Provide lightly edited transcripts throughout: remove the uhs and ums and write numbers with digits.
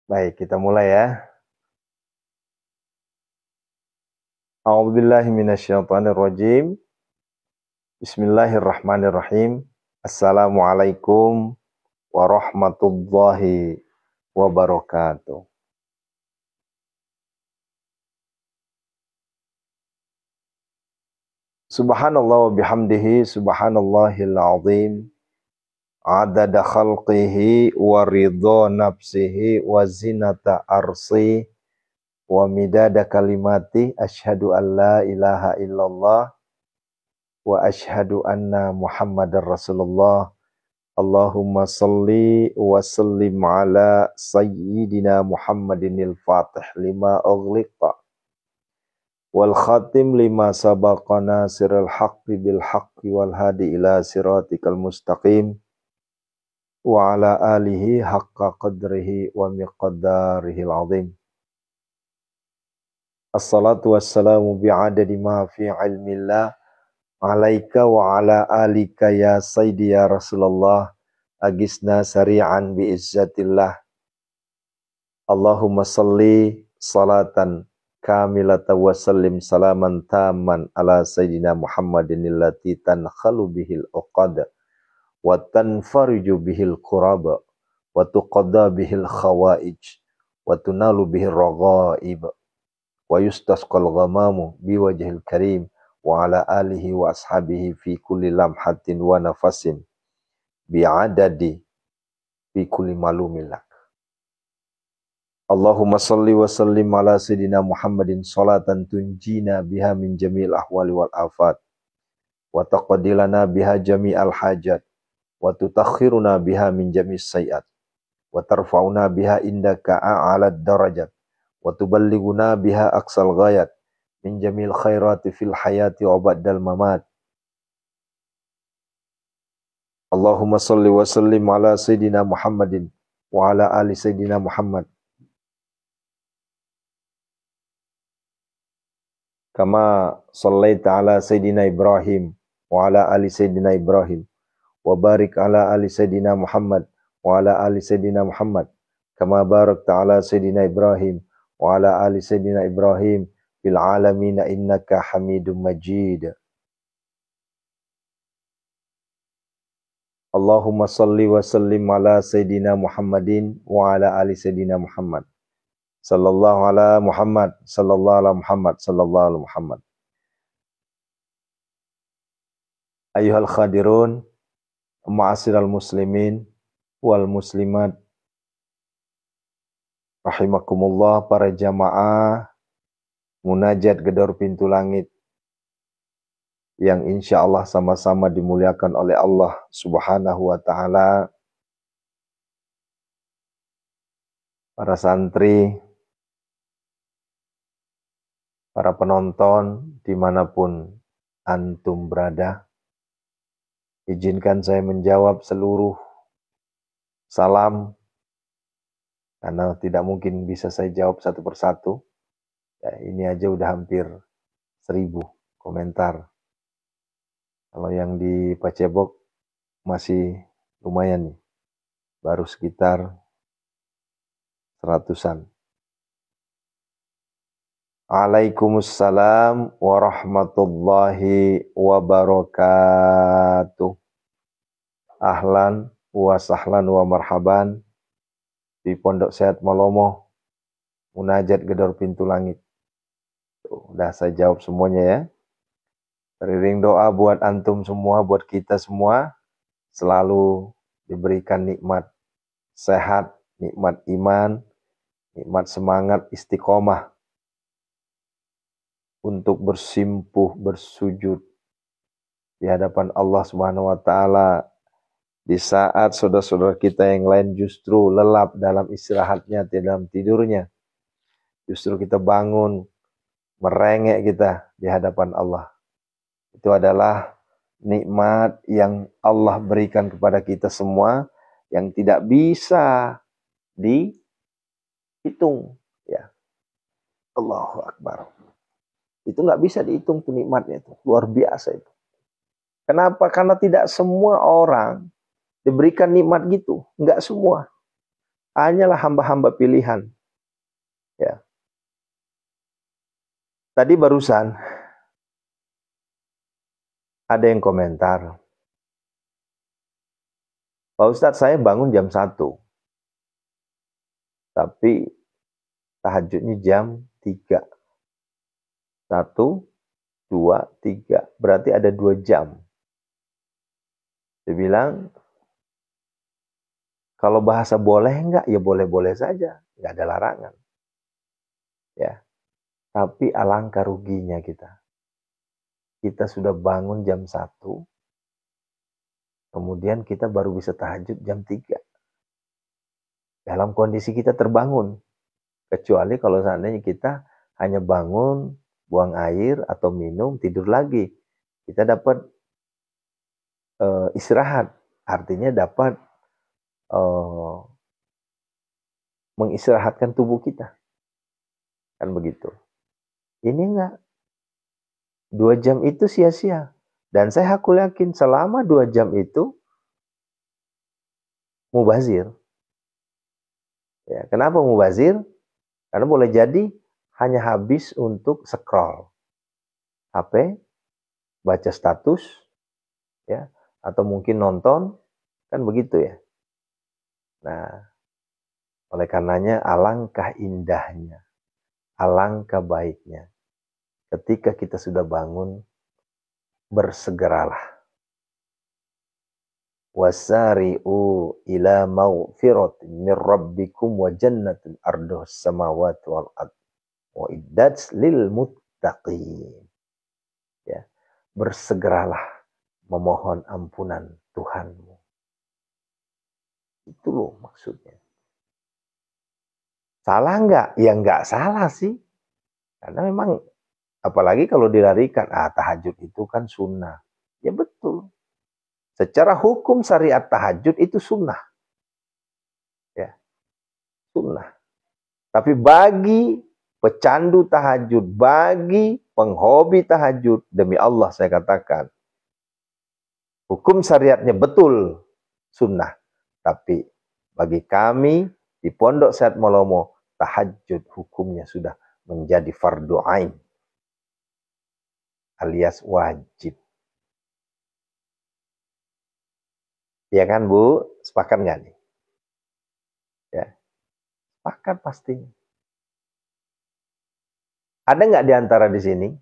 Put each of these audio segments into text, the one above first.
Baik, kita mulai ya. A'udzubillahi minasyaitonirrajim. Bismillahirrahmanirrahim. Assalamualaikum warahmatullahi wabarakatuh. Subhanallah wa bihamdihi subhanallahil azim. Adada khalqihi wa ridha nafsihi wa zinata arsi wa midada kalimati asyhadu an la ilaha illallah wa asyhadu anna Muhammadar Rasulullah. Allahumma salli wa sallim ala sayyidina Muhammadinil Fatih lima ughliqa wal khatim lima sabaqa nasiril haqqi bil haqqi wal hadi ila siratikal mustaqim wa ala alihi haqqa qadrihi wa miqdarihil azim. Assalatu wassalamu bi'adadi ma fi ilmillah alaika wa ala alika ya sayyidi ya Rasulullah agisna sari'an biizzatillah. Allahumma salli salatan kamilata wa sallim salaman taman ala sayyidina Muhammadin allati tankhalu bihil uqada wa tanfariju bihil quraba wa tuqadda bihil khawaij wa tunalu bihil raghaib wa yustasqal ghamamu biwajhil karim wa ala alihi wa ashabihi fi kulli lamhatin wa nafasin bi'adadi fi kulli malumillah. Allahumma salli wa sallim ala sayyidina Muhammadin salatan tunjina biha min jami'il ahwali wal afat wa taqaddilana biha jami'al hajat wa tutakhiruna biha min jami'is sayiat wa tarfa'una biha indaka a'alad darajat wa tuballighuna biha aqsal ghayat min jamil khairati fil hayati wa ba'dal mamat. Allahumma salli wa sallim ala sayyidina Muhammadin wa ala ali sayyidina Muhammad kama sallaita ala sayyidina Ibrahim wa ala ali sayyidina Ibrahim wa barik ala ali sayyidina Muhammad wa ala ali sayyidina Muhammad kama barakta ala sayyidina Ibrahim wa ala ali sayyidina Ibrahim fil alamin innaka Hamidum Majid. Allahumma salli wa sallim ala sayyidina Muhammadin wa ala ali sayyidina Muhammad sallallahu ala Muhammad sallallahu ala Muhammad sallallahu ala Muhammad. Ayuhal khadirun ma'asyiral muslimin wal muslimat rahimakumullah, para jamaah munajat gedor pintu langit yang insya Allah sama-sama dimuliakan oleh Allah subhanahu wa ta'ala, para santri, para penonton dimanapun antum berada. Izinkan saya menjawab seluruh salam karena tidak mungkin bisa saya jawab satu persatu. Ya, ini aja udah hampir 1000 komentar. Kalau yang di Pacebok masih lumayan nih, baru sekitar 100-an. Waalaikumsalam warahmatullahi wabarakatuh. Ahlan wa sahlan wa marhaban di Pondok Sehat Malomo, munajat gedor pintu langit. Tuh, udah saya jawab semuanya ya. Teriring doa buat antum semua, buat kita semua, selalu diberikan nikmat sehat, nikmat iman, nikmat semangat istiqomah untuk bersimpuh, bersujud di hadapan Allah Subhanahu wa taala di saat saudara-saudara kita yang lain justru lelap dalam istirahatnya, dalam tidurnya. Justru kita bangun, merengek kita di hadapan Allah. Itu adalah nikmat yang Allah berikan kepada kita semua yang tidak bisa dihitung, ya. Allahu Akbar. Itu nggak bisa dihitung tuh nikmatnya, itu luar biasa itu. Kenapa? Karena tidak semua orang diberikan nikmat gitu, nggak semua. Hanyalah hamba-hamba pilihan. Ya. Tadi barusan ada yang komentar, Pak Ustadz, saya bangun jam 1, tapi tahajudnya jam 3. 1, 2, 3. Berarti ada 2 jam. Dia bilang, kalau bahasa boleh enggak? Ya boleh-boleh saja. Enggak ada larangan. Ya. Tapi alangkah ruginya kita. Kita sudah bangun jam 1, kemudian kita baru bisa tahajud jam 3. Dalam kondisi kita terbangun. Kecuali kalau seandainya kita hanya bangun, buang air atau minum, tidur lagi. Kita dapat istirahat. Artinya dapat mengistirahatkan tubuh kita. Kan begitu. Ini enggak. 2 jam itu sia-sia. Dan saya yakin selama 2 jam itu mubazir. Ya, kenapa mubazir? Karena boleh jadi hanya habis untuk scroll HP, baca status, ya, atau mungkin nonton, kan begitu ya. Nah, oleh karenanya alangkah indahnya, alangkah baiknya ketika kita sudah bangun, bersegeralah. Wasari'u ila maghfiratin min rabbikum wa jannatin arduhas samawati wal ard wa iddat lil muttaqin. Ya, bersegeralah memohon ampunan Tuhanmu. Itu loh maksudnya. Salah enggak? Ya enggak salah sih. Karena memang apalagi kalau dilarikan, tahajud itu kan sunnah. Ya betul. Secara hukum syariat tahajud itu sunnah. Ya, sunnah. Tapi bagi pecandu tahajud, bagi penghobi tahajud, demi Allah saya katakan, hukum syariatnya betul sunnah. Tapi bagi kami di Pondok Sehat Malomo, tahajud hukumnya sudah menjadi fardu ain, alias wajib. Ya kan Bu? Sepakat nggak nih? Ya, sepakat pastinya. Ada nggak di antara di sini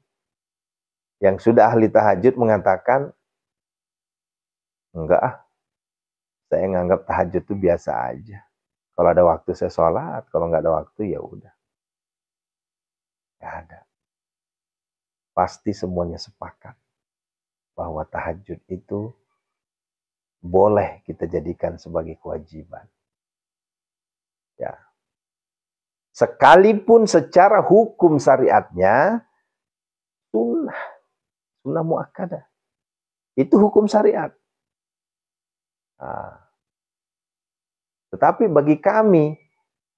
yang sudah ahli tahajud mengatakan, enggak saya nganggap tahajud itu biasa aja. Kalau ada waktu saya sholat, kalau nggak ada waktu ya udah. Nggak ada. Pasti semuanya sepakat bahwa tahajud itu boleh kita jadikan sebagai kewajiban. Ya. Sekalipun secara hukum syariatnya sunnah muakkadah. Itu hukum syariat. Nah, tetapi bagi kami,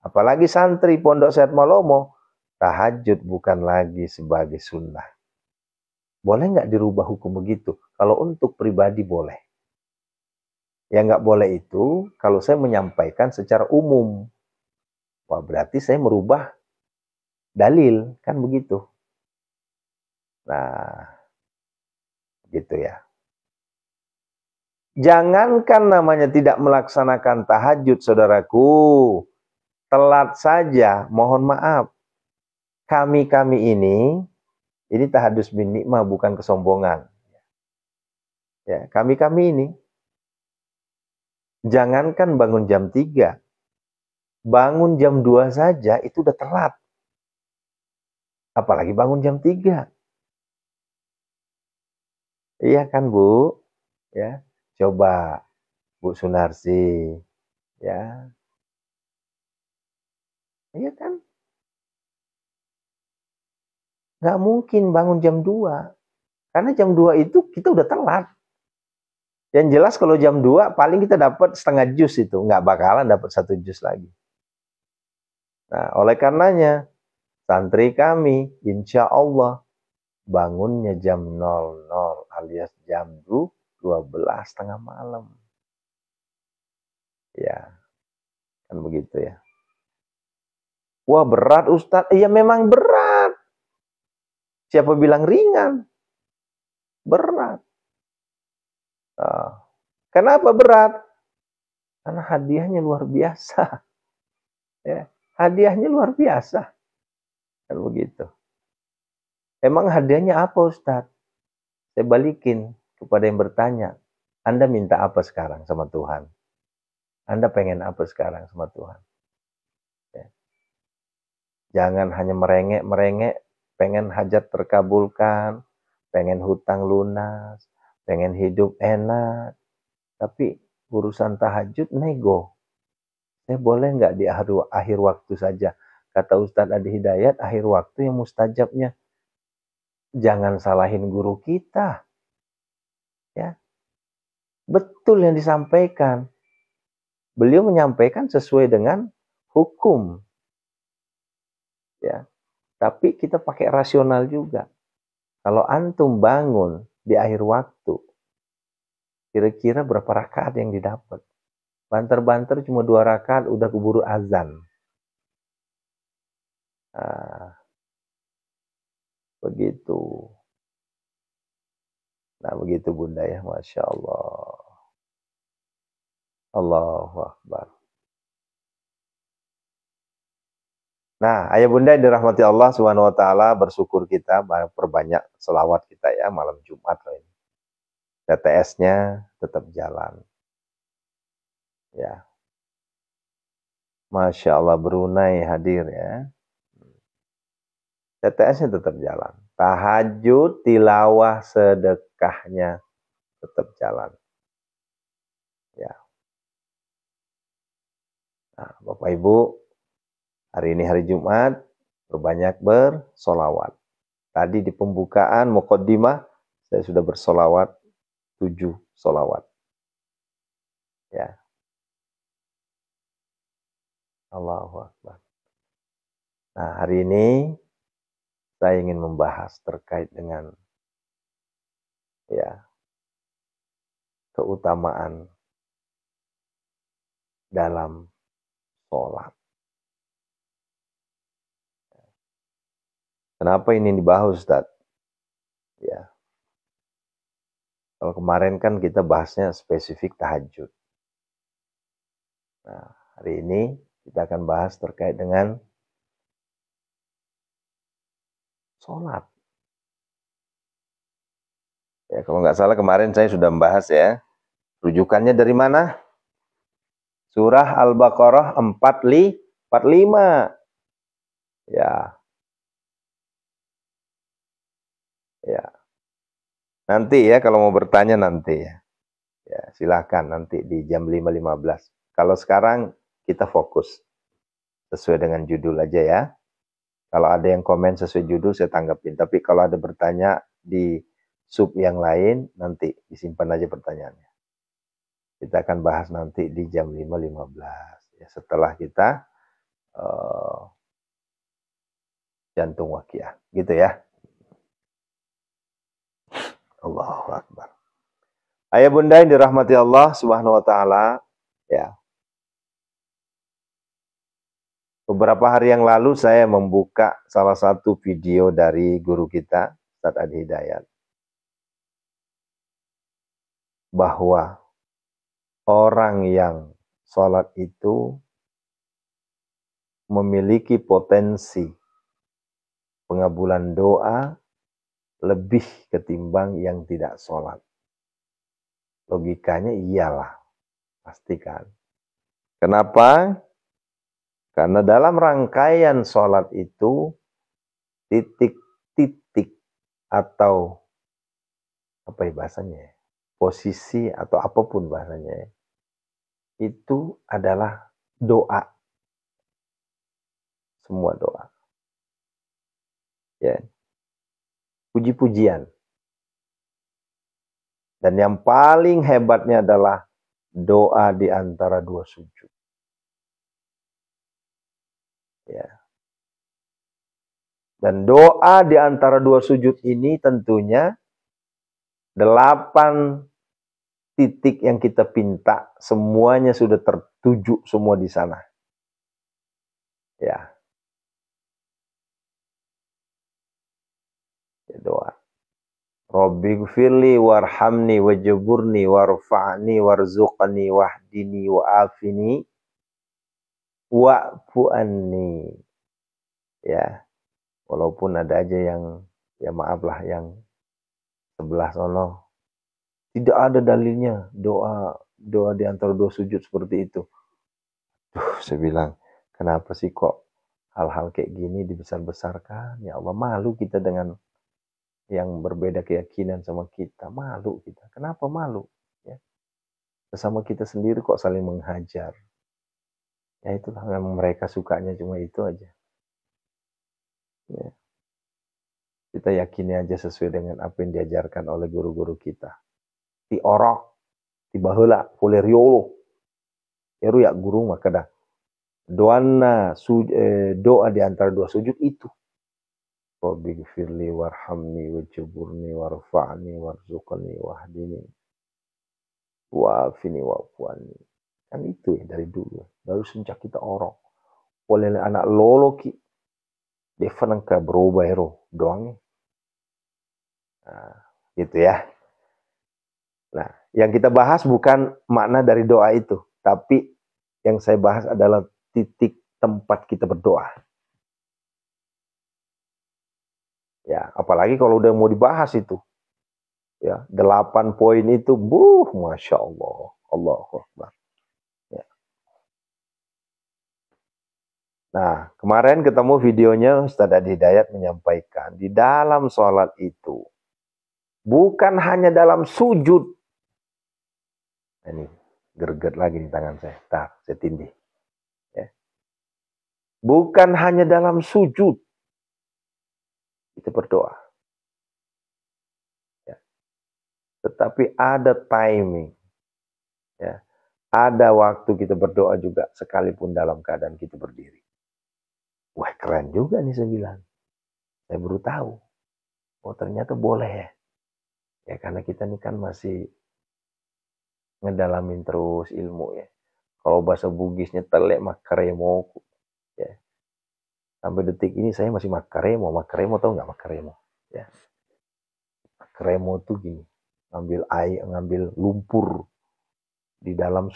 apalagi santri Pondok Sehat Malomo, tahajud bukan lagi sebagai sunnah. Boleh nggak dirubah hukum begitu? Kalau untuk pribadi boleh. Yang nggak boleh itu kalau saya menyampaikan secara umum. Wah, berarti saya merubah dalil, kan begitu. Nah, gitu ya. Jangankan namanya tidak melaksanakan tahajud, saudaraku. Telat saja, mohon maaf. Kami ini tahadus bin nikmah, bukan kesombongan. Ya, kami ini, jangankan bangun jam 3, bangun jam 2 saja itu udah telat. Apalagi bangun jam 3. Iya kan Bu? Ya, coba Bu Sunarsi, ya. Iya kan? Nggak mungkin bangun jam 2. Karena jam 2 itu kita udah telat. Yang jelas kalau jam 2 paling kita dapat setengah jus itu. Nggak bakalan dapat 1 jus lagi. Nah, oleh karenanya, santri kami, insya Allah, bangunnya jam 00 alias jam 12 tengah malam. Ya. Kan begitu ya. Wah berat Ustadz, iya memang berat. Siapa bilang ringan? Berat. Kenapa berat? Karena hadiahnya luar biasa. Ya, hadiahnya luar biasa. Kan begitu. Emang hadiahnya apa Ustadz? Saya balikin kepada yang bertanya. Anda minta apa sekarang sama Tuhan? Anda pengen apa sekarang sama Tuhan? Ya. Jangan hanya merengek-merengek, pengen hajat terkabulkan, pengen hutang lunas, pengen hidup enak. Tapi urusan tahajud nego. Saya boleh nggak di akhir waktu saja? Kata Ustadz Adi Hidayat, akhir waktu yang mustajabnya. Jangan salahin guru kita. Ya. Betul yang disampaikan. Beliau menyampaikan sesuai dengan hukum. Ya. Tapi kita pakai rasional juga. Kalau antum bangun di akhir waktu, kira-kira berapa rakaat yang didapat? Banter-banter cuma 2 rakaat udah keburu azan. Nah, begitu. Nah, begitu Bunda ya, Masya Allah. Allahu Akbar. Nah, ayah bunda yang dirahmati Allah Subhanahu wa taala, bersyukur kita perbanyak selawat kita ya malam Jumat loh ini. TTS-nya tetap jalan. Ya. Masya Allah Brunei hadir ya. TTS-nya tetap jalan. Tahajud, tilawah, sedekahnya tetap jalan. Ya. Nah, Bapak Ibu, hari ini hari Jumat, berbanyak bersolawat. Tadi di pembukaan muqaddimah, saya sudah bersolawat 7 solawat. Ya. Allahu Akbar. Nah, hari ini saya ingin membahas terkait dengan ya keutamaan dalam sholat. Kenapa ini dibahas, Ustaz? Ya. Kalau kemarin kan kita bahasnya spesifik tahajud. Nah, hari ini kita akan bahas terkait dengan sholat. Ya, kalau nggak salah kemarin saya sudah membahas ya. Rujukannya dari mana? Surah Al-Baqarah 45. Ya. Ya. Nanti ya kalau mau bertanya nanti ya. Ya, silakan nanti di jam 5.15. Kalau sekarang kita fokus sesuai dengan judul aja ya. Kalau ada yang komen sesuai judul saya tanggapin. Tapi kalau ada bertanya di sub yang lain nanti disimpan aja pertanyaannya. Kita akan bahas nanti di jam 5.15 ya, setelah kita jantung waqiah. Gitu ya. Allahu Akbar. Ayah bunda yang dirahmati Allah Subhanahu wa taala, ya. Beberapa hari yang lalu saya membuka salah satu video dari guru kita, Ustadz Adi Hidayat. Bahwa orang yang sholat itu memiliki potensi pengabulan doa lebih ketimbang yang tidak sholat. Logikanya iyalah, pastikan. Kenapa? Karena dalam rangkaian sholat itu titik-titik atau apa ya bahasanya, posisi atau apapun bahasanya, itu adalah doa. Semua doa. Ya. Puji-pujian. Dan yang paling hebatnya adalah doa di antara 2 sujud. Ya. Dan doa di antara 2 sujud ini tentunya 8 titik yang kita pinta semuanya sudah tertuju semua di sana. Ya, doa. Rabbi gfirli warhamni wajburni warfa'ni warzuqni wahdini wa'afini wa'fu anni. Ya, walaupun ada aja yang, ya maaf lah, yang sebelah sono tidak ada dalilnya doa doa di antara dua sujud seperti itu. Saya bilang, kenapa sih kok hal-hal kayak gini dibesar-besarkan? Ya Allah, malu kita dengan yang berbeda keyakinan sama kita. Malu kita. Kenapa malu? Ya, sesama kita sendiri kok saling menghajar. Ya itulah, memang mereka sukanya cuma itu aja. Ya. Kita yakini aja sesuai dengan apa yang diajarkan oleh guru-guru kita. Ti orok, ti baheula, fuleriolo. Eru ya guru maka dah. Doa di antara dua sujud itu. Rabbi gfirli warhamni wajburni warfa'ni warzuqni wahdini wa'afini wa'fuani. Kan itu ya dari dulu. Lalu sejak kita orang. Oleh anak lolo ki. Devan ka berubah hero doang. Nah, gitu ya. Nah, yang kita bahas bukan makna dari doa itu. Tapi yang saya bahas adalah titik tempat kita berdoa. Ya, apalagi kalau udah mau dibahas itu. Ya, 8 poin itu, Masya Allah. Allahu Akbar. Ya. Nah, kemarin ketemu videonya Ustaz Adi Hidayat menyampaikan, di dalam sholat itu, bukan hanya dalam sujud. Ini, gerget lagi di tangan saya. Saya tindih. Ya. Bukan hanya dalam sujud, kita berdoa. Ya. Tetapi ada timing. Ya. Ada waktu kita berdoa juga, sekalipun dalam keadaan kita berdiri. Wah, keren juga nih saya bilang. Saya baru tahu. Oh, ternyata boleh ya. Ya, karena kita ini kan masih ngedalamin terus ilmu ya. Kalau bahasa Bugisnya telek makaremo. Ya. Sampai detik ini saya masih makaremo. Makaremo tahu nggak makaremo? Ya. Makaremo tuh gini. Ngambil air, ngambil lumpur di dalam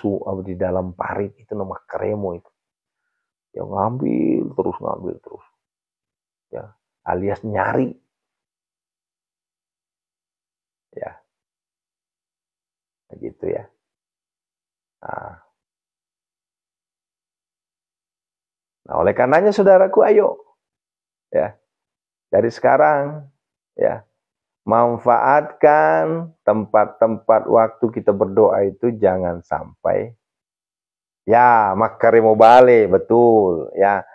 parit itu nama makaremo itu. Ya ngambil terus. Ya, alias nyari. Ya. Gitu ya. Nah, oleh karenanya saudaraku, ayo ya, dari sekarang ya, manfaatkan tempat-tempat waktu kita berdoa itu, jangan sampai ya makaremo bale, betul ya.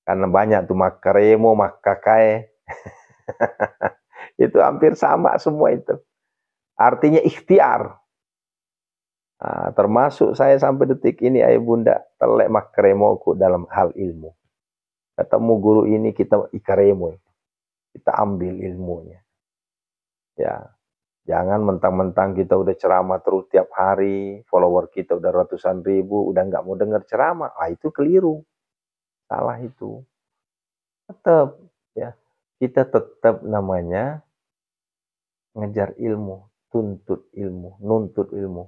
Karena banyak tuh makaremo, makakae. Itu hampir sama semua itu. Artinya ikhtiar. Termasuk saya sampai detik ini, ayah bunda, telek makaremoku dalam hal ilmu. Ketemu guru ini, kita ikaremo, kita ambil ilmunya. Ya, jangan mentang-mentang kita udah ceramah terus tiap hari, follower kita udah ratusan ribu, udah nggak mau dengar ceramah. Itu keliru. Salah itu. Tetap ya, kita tetap namanya ngejar ilmu, tuntut ilmu, nuntut ilmu.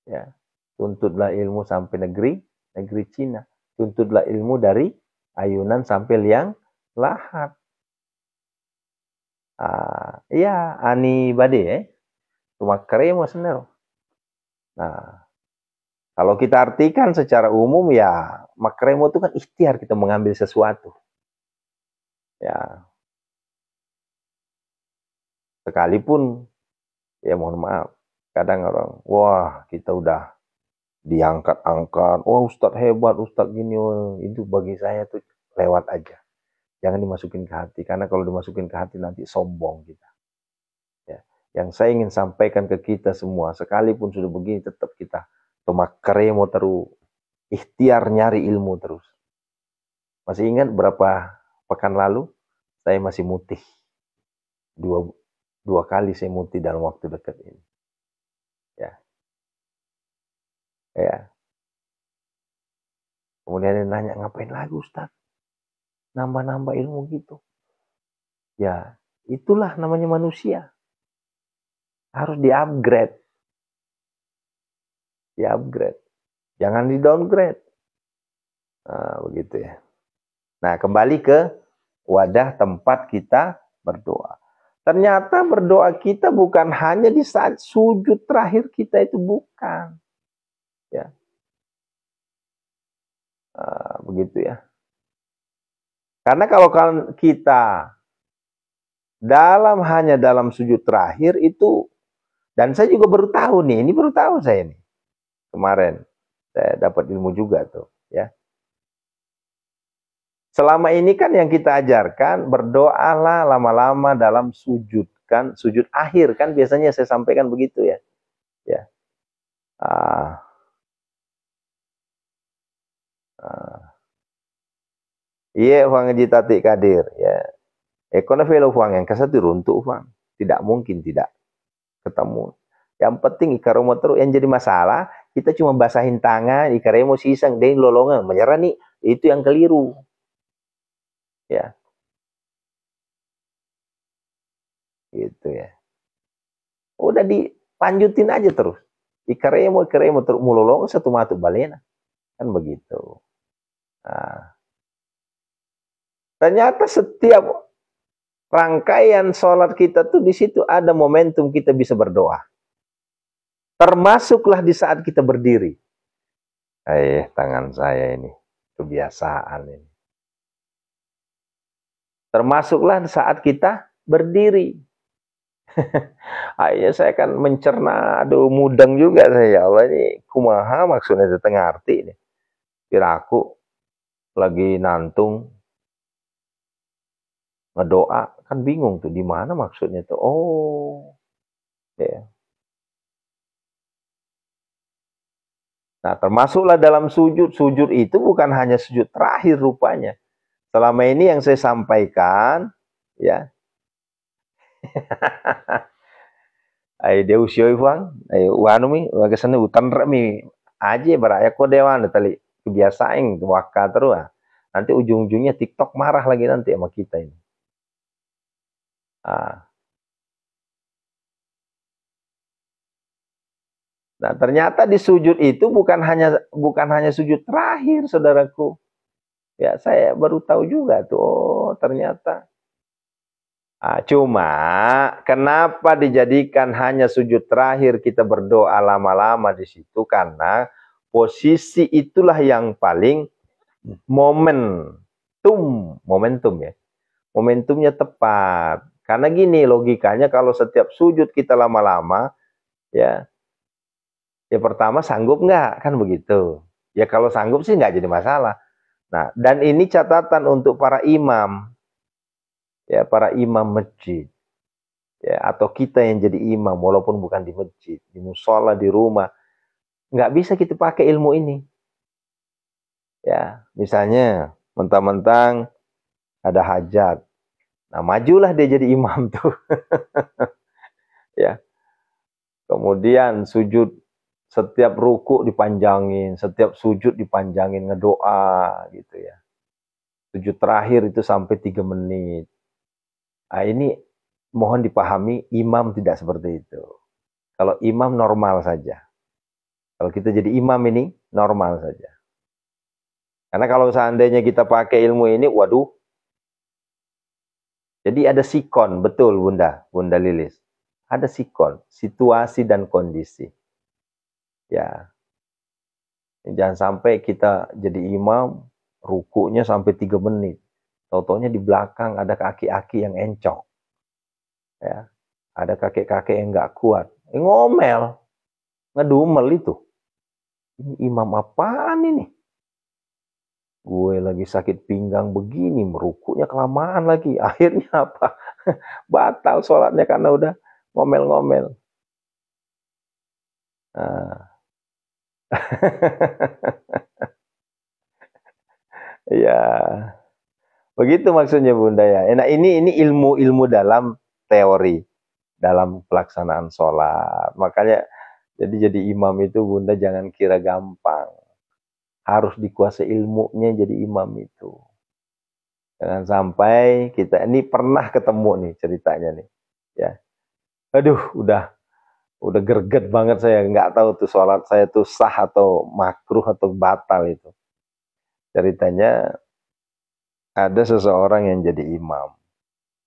Ya, tuntutlah ilmu sampai negeri Cina. Tuntutlah ilmu dari ayunan sampai liang lahat. Iya, ani bade ya. Cuma kremo senel. Nah, kalau kita artikan secara umum ya, makremo itu kan ikhtiar kita mengambil sesuatu. Ya, sekalipun, ya mohon maaf, kadang orang, wah kita udah diangkat-angkat, wah Ustadz hebat, Ustadz gini, wah, itu bagi saya tuh lewat aja. Jangan dimasukin ke hati, karena kalau dimasukin ke hati nanti sombong kita. Ya. Yang saya ingin sampaikan ke kita semua, sekalipun sudah begini, tetap kita makremo terus, ikhtiar nyari ilmu terus. Masih ingat berapa pekan lalu saya masih mutih. Dua kali saya mutih dalam waktu dekat ini. Ya. Ya. Kemudian dia nanya, ngapain lagi Ustaz? Nambah-nambah ilmu gitu. Ya, itulah namanya manusia. Harus di-upgrade. Di-upgrade. Jangan di-downgrade. Nah, begitu ya. Nah, kembali ke wadah tempat kita berdoa. Ternyata berdoa kita bukan hanya di saat sujud terakhir kita itu, bukan. Ya, begitu ya. Karena kalau kita hanya dalam sujud terakhir itu, dan saya juga baru tahu nih, ini baru tahu saya nih. Kemarin saya dapat ilmu juga tuh, ya. Selama ini kan yang kita ajarkan, berdoalah lama-lama dalam sujud, kan, sujud akhir, kan biasanya saya sampaikan begitu ya. Ya. Iya, uang jitati kadir, ya. Ekonomi velo uang yang kasih untuk uang. Tidak mungkin tidak ketemu. Yang penting ikaromo terus, yang jadi masalah, kita cuma basahin tangan, ikaremo sisang, deh lolongan, menyerah nih, itu yang keliru. Ya. Gitu ya. Udah dilanjutin aja terus. Ikaremo terus mulolong satu matu balena. Kan begitu. Nah, ternyata setiap rangkaian sholat kita tuh di situ ada momentum kita bisa berdoa. Termasuklah di saat kita berdiri. Tangan saya ini kebiasaan ini. Termasuklah saat kita berdiri. Saya kan mencerna, aduh mudeng juga saya, ya Allah, ini kumaha maksudnya setengah arti ini. Kiraku lagi nantung ngedoa, kan bingung tuh di mana maksudnya tuh. Oh, ya. Nah, termasuklah dalam sujud. Sujud itu bukan hanya sujud terakhir rupanya. Selama ini yang saya sampaikan, ya. Dia usioi Bang, wanu mi wagasane utan remi aja baraya ko dewan tali kebiasaan waka terus. Nanti ujung-ujungnya TikTok marah lagi nanti sama kita ini. Nah, ternyata di sujud itu bukan hanya sujud terakhir, saudaraku. Ya, saya baru tahu juga tuh. Oh, ternyata. Cuma kenapa dijadikan hanya sujud terakhir kita berdoa lama-lama di situ? Karena posisi itulah yang paling momentum ya. Momentumnya tepat. Karena gini logikanya, kalau setiap sujud kita lama-lama, ya pertama sanggup nggak? Kan begitu. Ya kalau sanggup sih nggak jadi masalah. Nah, dan ini catatan untuk para imam. Ya, para imam masjid. Ya, atau kita yang jadi imam walaupun bukan di masjid, di musola, di rumah. Nggak bisa kita pakai ilmu ini. Ya, misalnya mentang-mentang ada hajat. Nah, majulah dia jadi imam tuh. Ya. Kemudian sujud, setiap ruku dipanjangin, setiap sujud dipanjangin, ngedoa gitu ya. Sujud terakhir itu sampai 3 menit. Nah, ini mohon dipahami, imam tidak seperti itu. Kalau imam normal saja. Kalau kita jadi imam ini normal saja. Karena kalau seandainya kita pakai ilmu ini, waduh. Jadi ada sikon, betul Bunda Lilis. Ada sikon, situasi dan kondisi. Ya. Jangan sampai kita jadi imam, rukunya sampai 3 menit. Tau-taunya di belakang ada kaki-kaki yang encok. Ya. Ada kakek-kakek yang nggak kuat. Ngomel. Ngedumel itu. Ini imam apaan ini? Gue lagi sakit pinggang begini, merukunya kelamaan lagi. Akhirnya apa? Batal sholatnya karena udah ngomel-ngomel. Nah. Ya, begitu maksudnya Bunda ya. Nah, ini ilmu-ilmu dalam teori, dalam pelaksanaan sholat. Makanya jadi imam itu Bunda jangan kira gampang. harus dikuasai ilmunya jadi imam itu. Jangan sampai kita ini pernah ketemu nih ceritanya nih, ya. Aduh, udah greget banget saya, nggak tahu tuh sholat saya tuh sah atau makruh atau batal itu. Ceritanya ada seseorang yang jadi imam,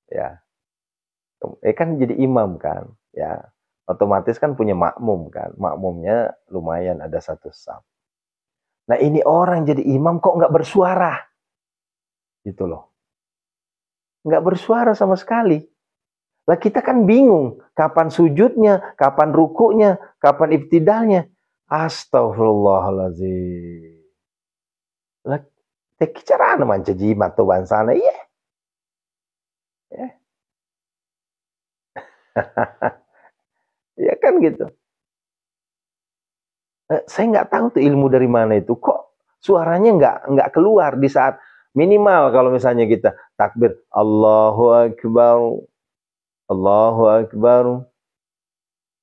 ya. Kan jadi imam kan, ya. Otomatis kan punya makmum kan, makmumnya lumayan ada satu saf. Nah ini orang jadi imam kok nggak bersuara, gitu loh. Nggak bersuara sama sekali. Lah kita kan bingung, kapan sujudnya, kapan rukunya, kapan ibtidalnya. Astagfirullahaladzim. Lah, cara manca jimat tuh bansana, iya. Ya. Ya kan gitu. Saya nggak tahu tuh ilmu dari mana itu. Kok suaranya nggak keluar di saat minimal kalau misalnya kita takbir Allahu Akbar, Allahu Akbar,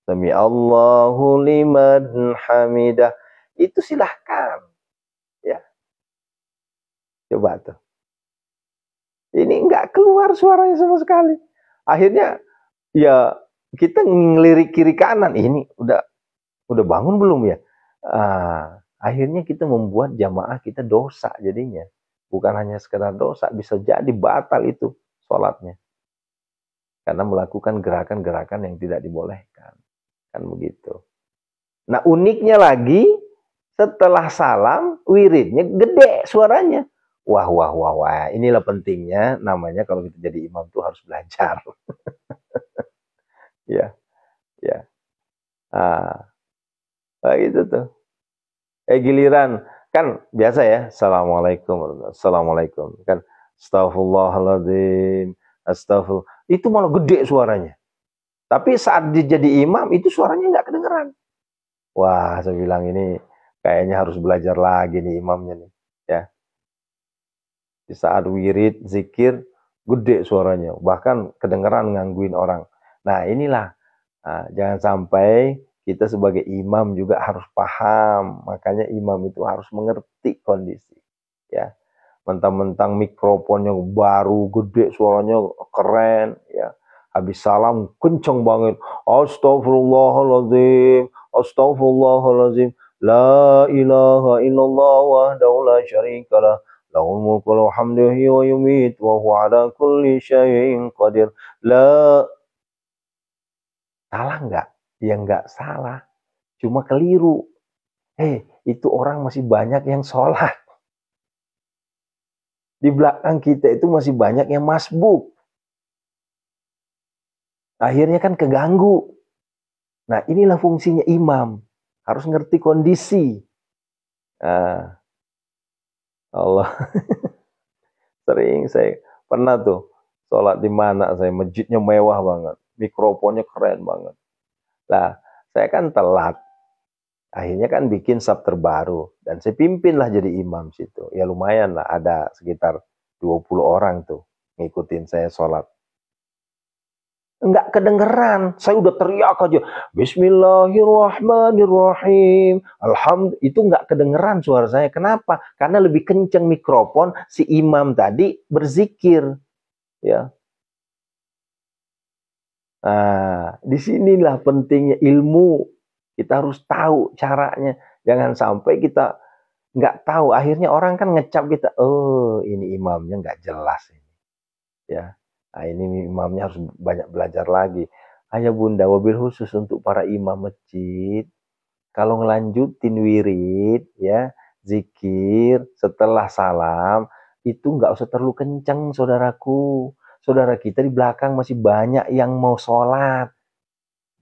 Sami Allahu liman hamidah. Itu silahkan. Ya, coba tuh. Ini nggak keluar suaranya sama sekali. Akhirnya ya kita ngelirik kiri kanan. Ini udah bangun belum ya? Akhirnya kita membuat jamaah kita dosa jadinya. Bukan hanya sekedar dosa, bisa jadi batal itu sholatnya. Karena melakukan gerakan-gerakan yang tidak dibolehkan. Kan begitu. Nah uniknya lagi, setelah salam, wiridnya gede suaranya. Wah, inilah pentingnya, namanya kalau kita jadi imam tuh harus belajar. Ya, ya. Gitu tuh. Giliran, kan biasa ya, Assalamualaikum, Assalamualaikum. Kan, Astaghfirullahaladzim, Astagfirullah. Itu malah gede suaranya. Tapi saat dia jadi imam, itu suaranya nggak kedengeran. Wah, saya bilang ini kayaknya harus belajar lagi nih imamnya nih. Ya. Di saat wirid, zikir, gede suaranya. Bahkan kedengeran ngangguin orang. Nah inilah, jangan sampai kita sebagai imam juga harus paham. Makanya imam itu harus mengerti kondisi. Ya, mentang-mentang mikrofonnya baru, gede, suaranya keren. Ya, habis salam kenceng banget. Astagfirullahaladzim, Astagfirullahaladzim. La ilaha illallah wahdahu la syarikalah. Lahul mulku wa hamduhu wa yumit wa huwa ala kulli syai'in qadir. Salah nggak? Ya nggak salah. Cuma keliru. Itu orang masih banyak yang sholat. Di belakang kita itu masih banyak yang masbuk. Akhirnya kan keganggu. Nah inilah fungsinya imam. Harus ngerti kondisi. Allah. Sering saya pernah tuh sholat di mana saya, masjidnya mewah banget, mikrofonnya keren banget. Lah saya kan telat, akhirnya kan bikin sub terbaru dan saya pimpinlah jadi imam situ. Ya lumayan lah, ada sekitar 20 orang tuh ngikutin saya sholat. Enggak kedengeran, saya udah teriak aja, Bismillahirrahmanirrahim, Alhamdulillah, itu enggak kedengeran suara saya. Kenapa? Karena lebih kenceng mikrofon si imam tadi berzikir, ya. Nah, disinilah pentingnya ilmu. Kita harus tahu caranya. Jangan sampai kita nggak tahu. Akhirnya orang kan ngecap kita, oh ini imamnya nggak jelas ini, ya. Nah, ini imamnya harus banyak belajar lagi. Ayah bunda, wabil khusus untuk para imam masjid, kalau ngelanjutin wirid, ya, zikir setelah salam, itu nggak usah terlalu kencang, saudaraku. Saudara kita di belakang masih banyak yang mau sholat,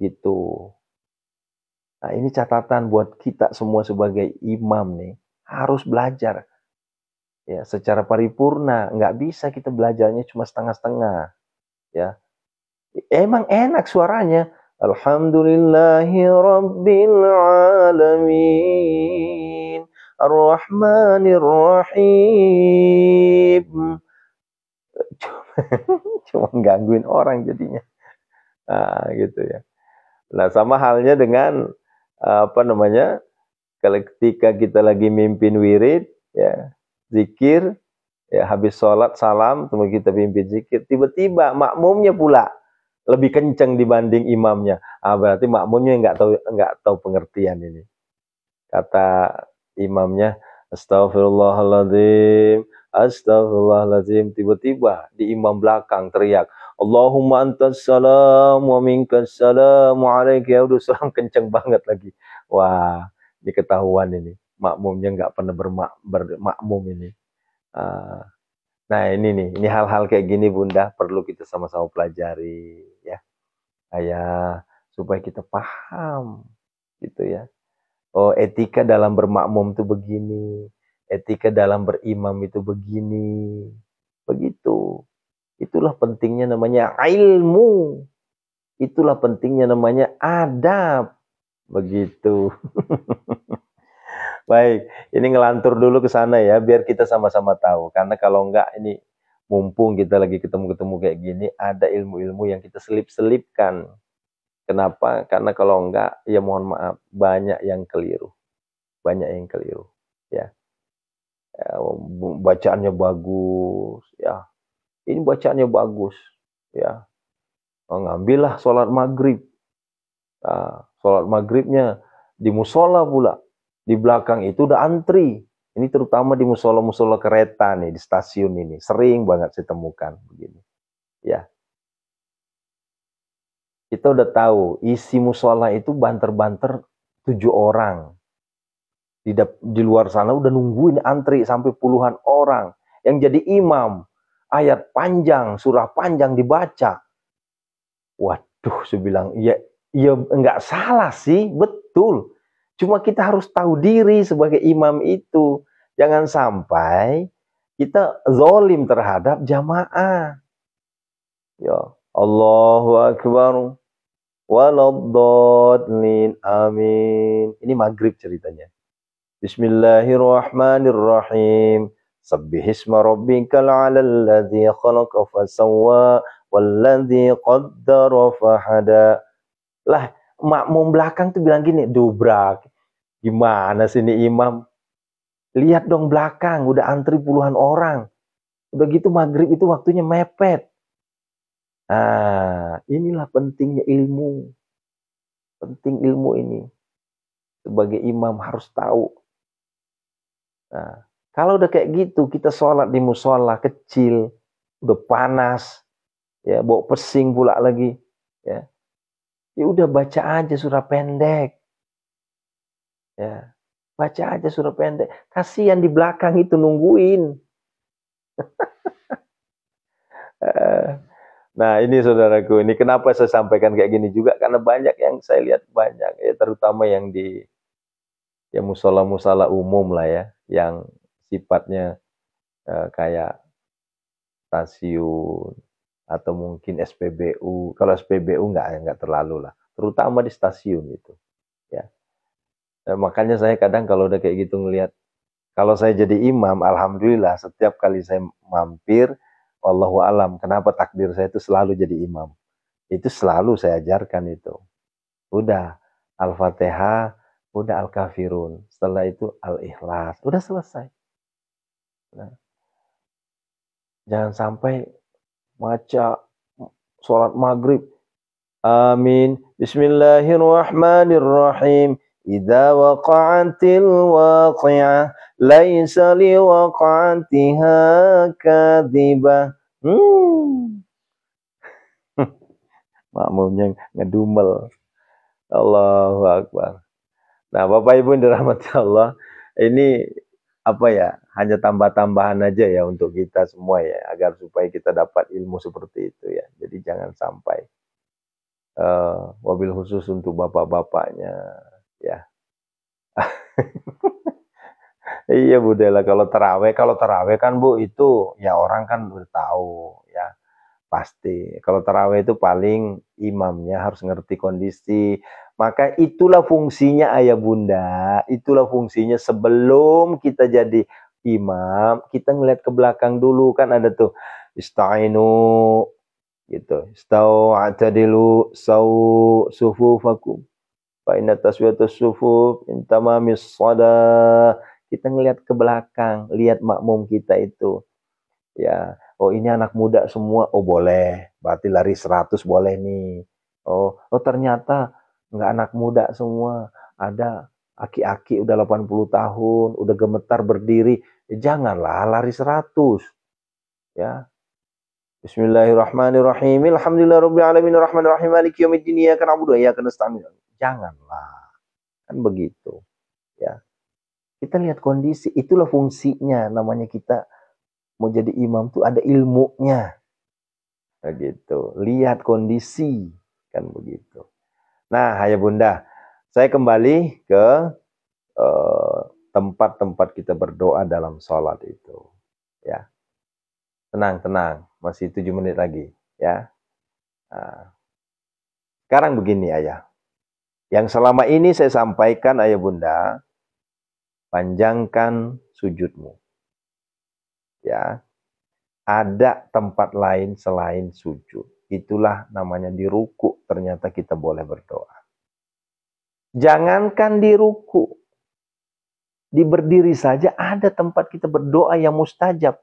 gitu. Nah ini catatan buat kita semua sebagai imam nih, harus belajar. Ya, secara paripurna, nggak bisa kita belajarnya cuma setengah-setengah. Ya, emang enak suaranya. Alhamdulillahi Rabbil Alamin, Ar-Rahmanir Rahim. Cuma gangguin orang jadinya. Nah, gitu ya. Nah, sama halnya dengan Kalau ketika kita lagi mimpin wirid, ya, zikir, ya habis sholat salam, kemudian kita pimpin zikir, tiba-tiba makmumnya pula lebih kenceng dibanding imamnya. Berarti makmumnya nggak tahu pengertian ini. Kata imamnya, Astagfirullahaladzim, Astagfirullahaladzim. Tiba-tiba di imam belakang teriak, Allahumma antas salam wa minkas salam wa alaika ya salam, kenceng banget lagi. Wah, ini ketahuan ini. Makmumnya nggak pernah bermakmum ini. Nah ini nih, ini hal-hal kayak gini Bunda perlu kita sama-sama pelajari ya. Ayah, supaya kita paham gitu ya. Oh, etika dalam bermakmum itu begini, etika dalam berimam itu begini, begitu. Itulah pentingnya namanya ilmu, itulah pentingnya namanya adab, begitu. Baik, ini ngelantur dulu ke sana ya, biar kita sama-sama tahu. Karena kalau enggak ini mumpung kita lagi ketemu-ketemu kayak gini, ada ilmu-ilmu yang kita selip-selipkan. Kenapa? Karena kalau enggak, ya mohon maaf, banyak yang keliru. Banyak yang keliru. Ya, bacaannya bagus. Ya, ini bacaannya bagus. Ya, ngambillah sholat maghrib. Nah, sholat maghribnya di musola pula. Di belakang itu udah antri. Ini terutama di musola-musola kereta nih, di stasiun ini. Sering banget saya temukan begini. Ya. Kita udah tahu, isi musola itu banter-banter 7 orang. Di luar sana udah nungguin antri sampai puluhan orang. Yang jadi imam, ayat panjang, surah panjang dibaca. Waduh, saya bilang, ya enggak salah sih, betul. Cuma kita harus tahu diri sebagai imam itu. Jangan sampai kita zalim terhadap jamaah. Ya, Allahu Akbar. Waladdallin, amin. Ini maghrib ceritanya. Bismillahirrahmanirrahim. Sabbihisma rabbikal a'lal ladzi khalaqa fasawwa walladzi qaddara fahada. Lah, makmum belakang tuh bilang gini, dobrak. Gimana sih ini imam? Lihat dong belakang, udah antri puluhan orang. Udah gitu maghrib itu waktunya mepet. Inilah pentingnya ilmu. Penting ilmu ini. Sebagai imam harus tahu. Nah, kalau udah kayak gitu, kita sholat di musola kecil, udah panas, ya bawa pesing pula lagi, ya udah baca aja surah pendek. Ya, baca aja surah pendek. Kasihan di belakang itu nungguin. Nah ini saudaraku, ini kenapa saya sampaikan kayak gini juga, karena banyak yang saya lihat banyak, ya terutama yang di ya musola-musola umum lah ya, yang sifatnya kayak stasiun atau mungkin SPBU. Kalau SPBU nggak terlalu lah, terutama di stasiun itu. Ya, makanya saya kadang kalau udah kayak gitu ngelihat, kalau saya jadi imam, alhamdulillah setiap kali saya mampir, wallahu alam, kenapa takdir saya itu selalu jadi imam. Itu selalu saya ajarkan itu. Udah Al-Fatihah, udah Al-Kafirun, setelah itu Al-Ikhlas, udah selesai. Nah, jangan sampai baca sholat maghrib, amin, bismillahirrahmanirrahim, idza waqa'atil waqi'ah laisa liwaqa'atiha kadhibah. Makmumnya ngedumel. Allahu Akbar. Nah, Bapak Ibu yang dirahmati Allah, ini apa ya, hanya tambah-tambahan aja ya untuk kita semua ya, agar supaya kita dapat ilmu seperti itu ya. Jadi jangan sampai wabil khusus untuk bapak-bapaknya ya. Iya Bu Dela, kalau taraweh kan Bu itu ya orang kan udah tahu ya. Pasti. Kalau tarawih itu paling imamnya harus ngerti kondisi. Maka itulah fungsinya ayah bunda. Itulah fungsinya sebelum kita jadi imam, kita ngeliat ke belakang dulu. Kan ada tuh, ista'inu, gitu. Ista'u atadilu, sufufakum. Fa inna taswiyatus sufuf min tamamis shalah. Kita ngelihat ke belakang, lihat makmum kita itu. Ya, oh ini anak muda semua, oh boleh, berarti lari 100 boleh nih. Oh ternyata nggak anak muda semua, ada aki-aki udah 80 tahun, udah gemetar berdiri, janganlah lari 100. Ya. Bismillahirrahmanirrahim. Alhamdulillahirabbil alamin arrahmanirrahim maliki yaumiddin iyyaka na'budu wa iyyaka nasta'in. Janganlah. Kan begitu. Ya. Kita lihat kondisi, itulah fungsinya, namanya kita mau jadi imam tuh ada ilmunya. Begitu. Lihat kondisi, kan begitu. Nah, ayah bunda, saya kembali ke tempat-tempat kita berdoa dalam sholat itu. Ya. Tenang, masih 7 menit lagi. Ya. Nah, sekarang begini ayah. Yang selama ini saya sampaikan ayah bunda, panjangkan sujudmu. Ya. Ada tempat lain selain sujud. Itulah namanya di ruku, ternyata kita boleh berdoa. Jangankan di ruku, di berdiri saja ada tempat kita berdoa yang mustajab.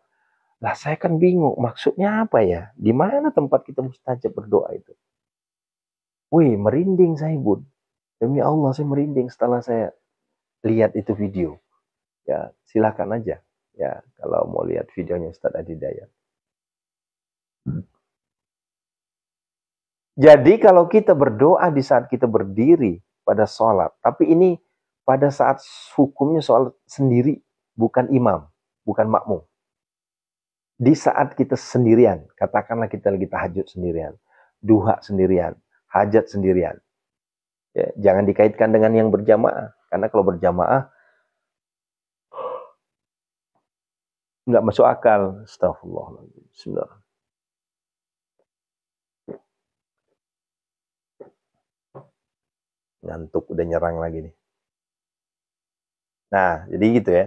Lah saya kan bingung, maksudnya apa ya? Di mana tempat kita mustajab berdoa itu? Wih, merinding saya bud. Demi Allah saya merinding setelah saya lihat itu video. Ya, silakan aja. Ya, kalau mau lihat videonya Ustaz Adi Dayat. Jadi kalau kita berdoa di saat kita berdiri pada sholat, tapi ini pada saat hukumnya soal sendiri, bukan imam, bukan makmum. Di saat kita sendirian, katakanlah kita lagi tahajud sendirian, duha sendirian, hajat sendirian. Ya, jangan dikaitkan dengan yang berjamaah, karena kalau berjamaah nggak masuk akal. Astagfirullahaladzim. Bismillah. Ngantuk udah nyerang lagi nih. Nah, jadi gitu ya.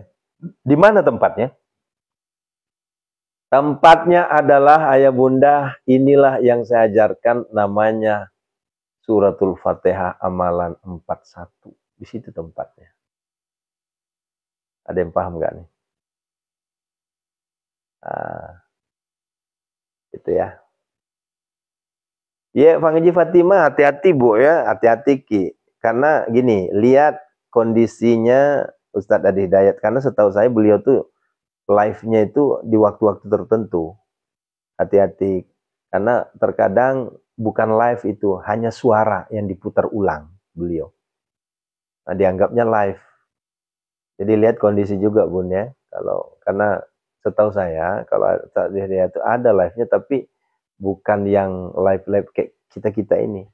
Di mana tempatnya? Tempatnya adalah ayah bunda, inilah yang saya ajarkan namanya suratul Fatihah amalan 41. Di situ tempatnya. Ada yang paham nggak nih? Itu ya. Ya, Fangji Fatimah, hati-hati Bu ya, hati-hati Ki. Karena gini, lihat kondisinya Ustadz Adi Hidayat. Karena setahu saya beliau tuh live-nya itu di waktu-waktu tertentu. Hati-hati. Karena terkadang bukan live itu, hanya suara yang diputar ulang beliau. Nah, dianggapnya live. Jadi lihat kondisi juga Bun ya. Karena setahu saya kalau dia itu ada live-nya tapi bukan yang live kayak kita ini.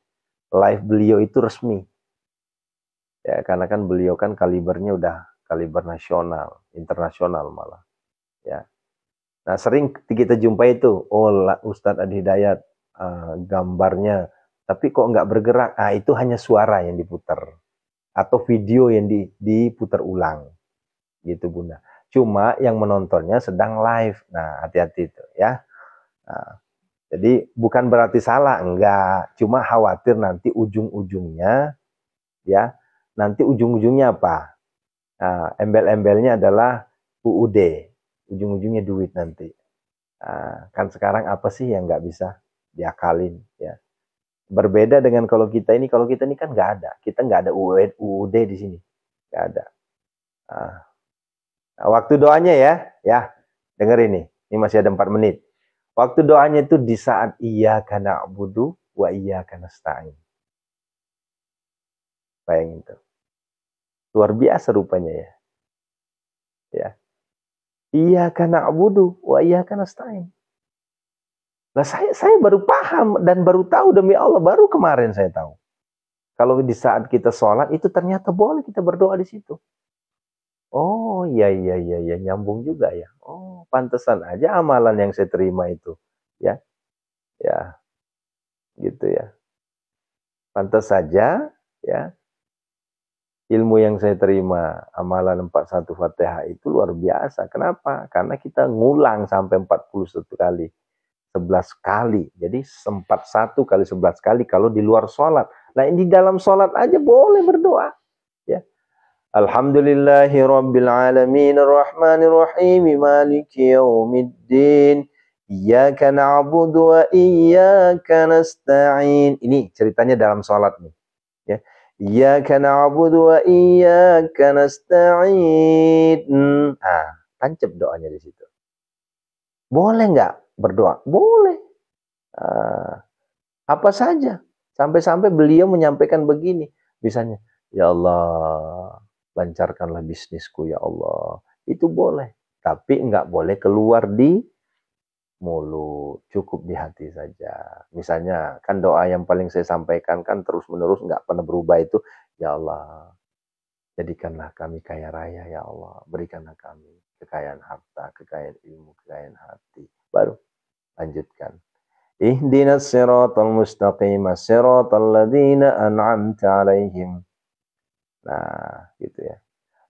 Live beliau itu resmi. Ya, karena kan beliau kan kalibernya udah kaliber nasional, internasional malah. Ya. Nah, sering kita jumpai itu, oh Ustadz Adi Hidayat gambarnya, tapi kok nggak bergerak? Ah, itu hanya suara yang diputar atau video yang diputar ulang, gitu Bunda. Cuma yang menontonnya sedang live. Nah, hati-hati itu ya. Nah, jadi bukan berarti salah, enggak. Cuma khawatir nanti ujung-ujungnya, ya, nanti ujung-ujungnya apa? Nah, embel-embelnya adalah UUD, ujung-ujungnya duit nanti. Nah, kan sekarang apa sih yang nggak bisa diakalin, ya? Berbeda dengan kalau kita ini kan nggak ada, kita nggak ada UUD di sini, nggak ada. Nah, waktu doanya ya, denger ini masih ada 4 menit. Waktu doanya itu di saat iyyaka na'budu wa iyyaka nasta'in. Bayangin tuh. Luar biasa rupanya ya. Ya. Iyyaka na'budu wa iyyaka nasta'in. Nah, saya baru paham dan baru tahu demi Allah, baru kemarin saya tahu. Kalau di saat kita sholat itu ternyata boleh kita berdoa di situ. Oh, iya nyambung juga ya. Oh, pantesan aja amalan yang saya terima itu. Ya. Ya. Gitu ya. Pantas saja ya. Ilmu yang saya terima, amalan 41 Fatihah itu luar biasa. Kenapa? Karena kita ngulang sampai 41 kali. 11 kali. Jadi 41 kali 11 kali kalau di luar sholat. Nah, ini dalam sholat aja boleh berdoa. Ya. Alhamdulillahi rabbil alamin arrahmanir rahim maliki yaumiddin iyyaka na'budu wa iyyaka nasta'in. Ini ceritanya dalam sholat nih. Ya. Iyyaka na'budu wa iyyaka nasta'in. Tancap doanya di situ. Boleh nggak berdoa? Boleh. Apa saja. Sampai-sampai beliau menyampaikan begini. Misalnya, ya Allah, lancarkanlah bisnisku ya Allah. Itu boleh. Tapi nggak boleh keluar di mulut. Cukup di hati saja. Misalnya, kan doa yang paling saya sampaikan kan terus-menerus nggak pernah berubah itu. Ya Allah, jadikanlah kami kaya raya ya Allah. Berikanlah kami kekayaan harta, kekayaan ilmu, kekayaan hati. Baru lanjutkan. Ihdinas siratal mustaqim siratal ladzina an'amta 'alaihim. Nah, gitu ya.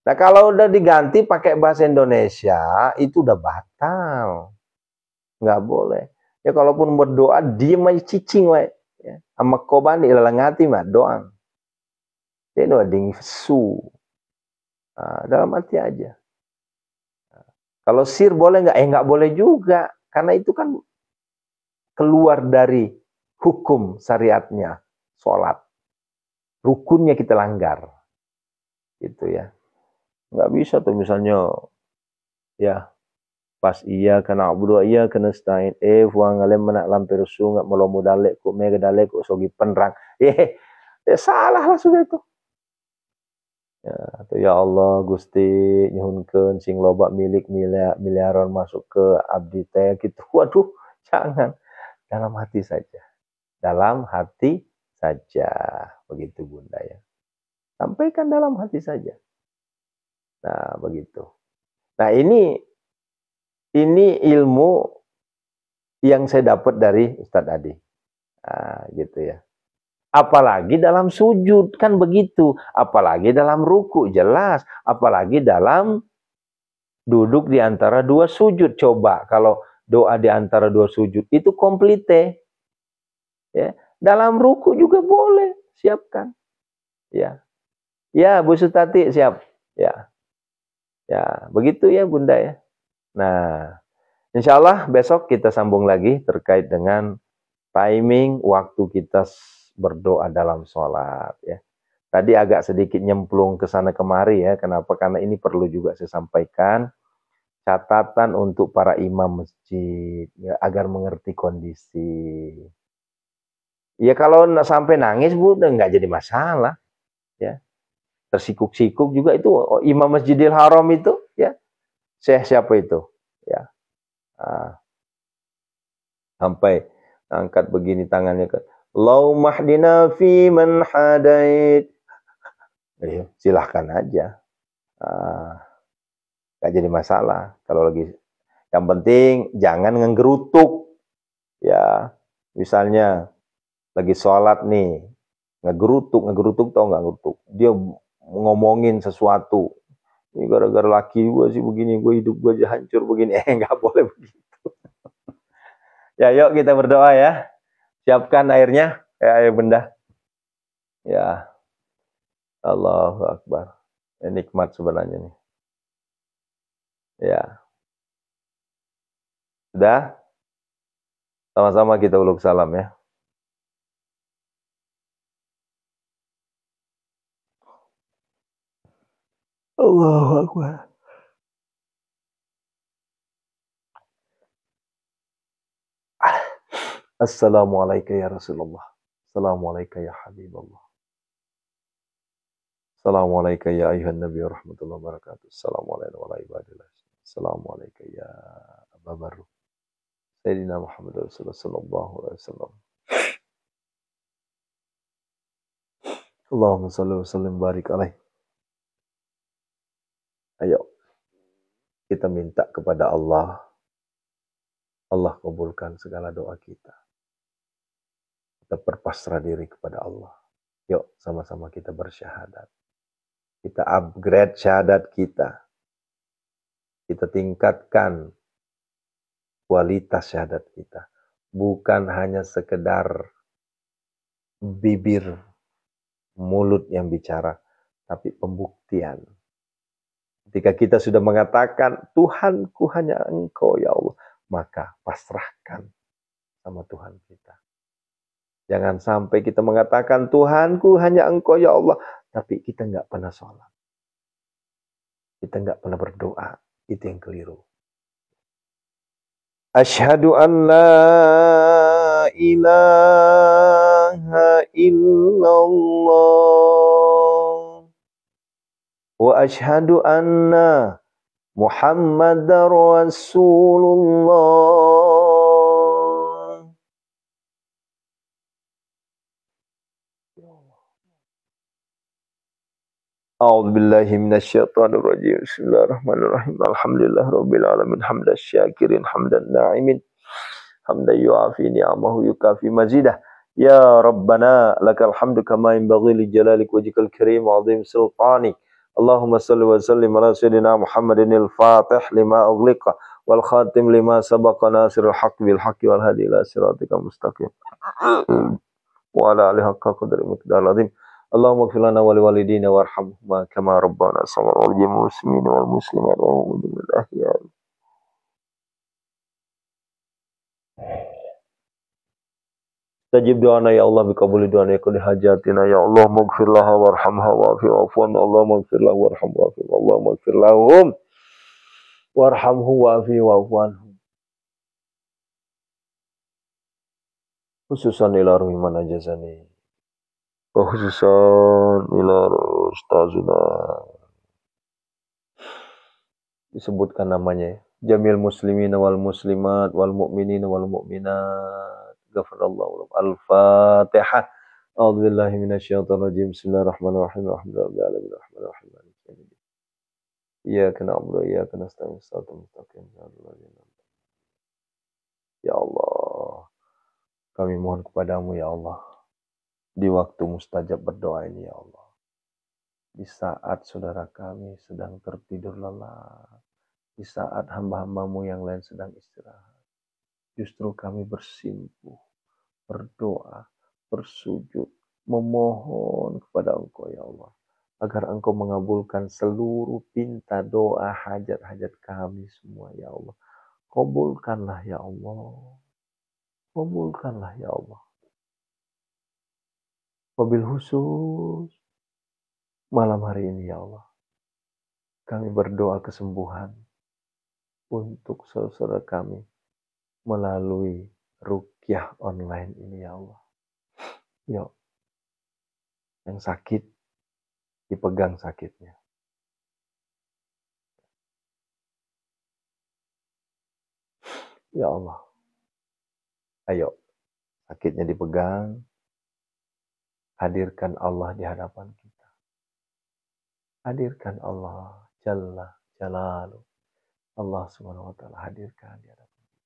Nah, kalau udah diganti pakai bahasa Indonesia, itu udah batal. Nggak boleh. Ya, kalaupun berdoa, diem aja cicing, we. Ya. Sama koban ilangati mah doang. Dia doa ding su. Nah, dalam hati aja. Nah, kalau sir boleh nggak? Nggak boleh juga. Karena itu kan keluar dari hukum syariatnya sholat. Rukunnya kita langgar. Gitu ya. Nggak bisa tuh misalnya, ya, pas iya kena abdu iya kena stain. Fuang ngalem menak lampir su nggak melomu dalek kok mega dalek kok sogi penerang. Salah lah sudah itu. Ya, atau ya Allah Gusti nyuhunkeun sing loba milik miliaran masuk ke abdi teh gitu. Waduh, jangan. Dalam hati saja. Dalam hati saja. Begitu Bunda ya. Sampaikan dalam hati saja. Nah, begitu. Nah, ini ilmu yang saya dapat dari Ustadz Adi. Nah, gitu ya. Apalagi dalam sujud, kan begitu. Apalagi dalam ruku, jelas. Apalagi dalam duduk di antara dua sujud. Coba kalau doa di antara dua sujud, itu komplite. Ya. Dalam ruku juga boleh, siapkan. Ya, ya Bu Sutati siap. Ya, ya begitu ya Bunda ya. Nah, insya Allah besok kita sambung lagi terkait dengan timing waktu kita berdoa dalam sholat ya. Tadi agak sedikit nyemplung ke sana kemari ya. Kenapa? Karena ini perlu juga saya sampaikan catatan untuk para imam masjid ya, agar mengerti kondisi. Ya kalau sampai nangis Bu udah nggak jadi masalah ya. Tersikuk-sikuk juga itu Imam Masjidil Haram itu ya. Syekh siapa itu? Ya. Sampai angkat begini tangannya ke Lau mahdina fi man hadait. Silahkan aja. Gak jadi masalah. Kalau lagi, yang penting jangan ngegerutuk. Ya, misalnya lagi sholat nih, ngegerutuk tau nggak ngegerutuk? Dia ngomongin sesuatu. Ini gara-gara laki gue sih begini, gue hidup gue aja hancur begini. Nggak boleh begitu. Ya, yuk kita berdoa ya. Siapkan airnya, air benda. Ya, Allahu Akbar. Ini nikmat sebenarnya nih. Ya. Sudah? Sama-sama kita uluk salam ya. Allahu Akbar. Assalamualaikum ya Rasulullah. Assalamualaikum ya Habibullah. Assalamualaikum ya ayuhan Nabi warahmatullahi wabarakatuh. Assalamualaikum warahmatullahi wabarakatuh. Assalamualaikum ya Aba Baru. Sayyidina Muhammad Rasulullah sallallahu alaihi wasallam. Allahumma salli wa sallim barik alaih. Ayo kita minta kepada Allah. Allah kabulkan segala doa kita. Kita berpasrah diri kepada Allah. Yuk sama-sama kita bersyahadat. Kita upgrade syahadat kita. Kita tingkatkan kualitas syahadat kita. Bukan hanya sekedar bibir mulut yang bicara, tapi pembuktian. Ketika kita sudah mengatakan, Tuhanku hanya Engkau ya Allah, maka pasrahkan sama Tuhan kita. Jangan sampai kita mengatakan, Tuhanku hanya Engkau ya Allah, tapi kita nggak pernah sholat. Kita nggak pernah berdoa. Itu yang keliru. Asyhadu an la ilaha illallah wa asyhadu anna Muhammadar Rasulullah. A'udzu billahi minasyaitonir rajim. Bismillahirrahmanirrahim. Alhamdulillahirabbil alamin hamdan syakirin hamdan na'imin. Hamdan yu'afi ni'amahu yukafi mazidah. Ya Rabbana lakal hamdu kama yanbaghi li jalalik wajhikal karim wa 'azim sultanik. Allahumma salli wa sallim ala sayyidina Muhammadin al-Fatih lima ughliqa wal khatim lima sabaqa nasirul haqqi bil haqqi wal hadi ila siratikal mustaqim. Wa ala alihi haqqa qadri miqdaril azim. Allahumma ighfir lana wa liwalidina warhamhuma kama rabbana shaghira wal muslimina wal muslimat wa mu'minil ahya. Tajib doana ya Allah biqabuli doana ya kulli hajatina ya Allah maghfir laha warhamha wa'fi wa'fu anha Allah maghfir lahu warham wa'fi Allah maghfir lahum warhamhu wa'fi wa'fu anhum. Khususan ila ruhi man ajazani. Khususan ila ustazuna. Disebutkan namanya Jamil muslimin wal muslimat wal mu'minin wal mu'minat. Ghafarallahu. Al-Fatihah. A'udzu billahi minasyaitonir rajim. Bismillahirrahmanirrahim. Alhamdulillahirabbil alamin arrahmanirrahim. Iyyaka na'budu wa iyyaka nasta'in. Shiratal mustaqim. Ya Allah, kami mohon kepadamu ya Allah, di waktu mustajab berdoa ini ya Allah, di saat saudara kami sedang tertidur lelap, di saat hamba-hambamu yang lain sedang istirahat, justru kami bersimpuh, berdoa, bersujud, memohon kepada Engkau ya Allah, agar Engkau mengabulkan seluruh pinta doa hajat-hajat kami semua ya Allah. Kabulkanlah ya Allah, kabulkanlah ya Allah. Wabil khusus malam hari ini ya Allah, kami berdoa kesembuhan untuk saudara kami melalui ruqyah online ini ya Allah. Yuk, yang sakit dipegang sakitnya. Ya Allah, ayo sakitnya dipegang, hadirkan Allah di hadapan kita. Hadirkan Allah Jalla Jalaluh. Allah Subhanahu wa taala hadirkan di hadapan kita.